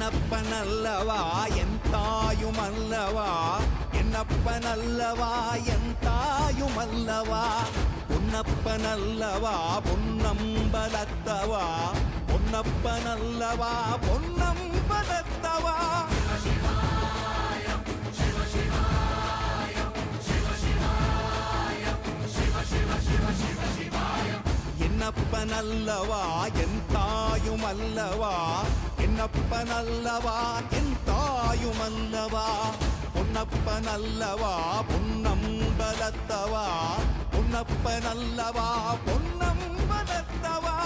என்னப்பனல்லவா என் தாயுமல்லவா, என்னப்பனல்லவா என் தாயுமல்லவா, பொன்னப்பனல்லவா பொன்னம்பலத்தவா, பொன்னப்பனல்லவா பொன்னம்பலத்தவா. என்னப்பனல்லவா என் தாயுமல்லவா, என்னப்பனல்லவா என் தாயுமல்லவா, பொன்னப்பனல்லவா பொன்னம்பலத்தவா, பொன்னப்பனல்லவா பொன்னம்பலத்தவா.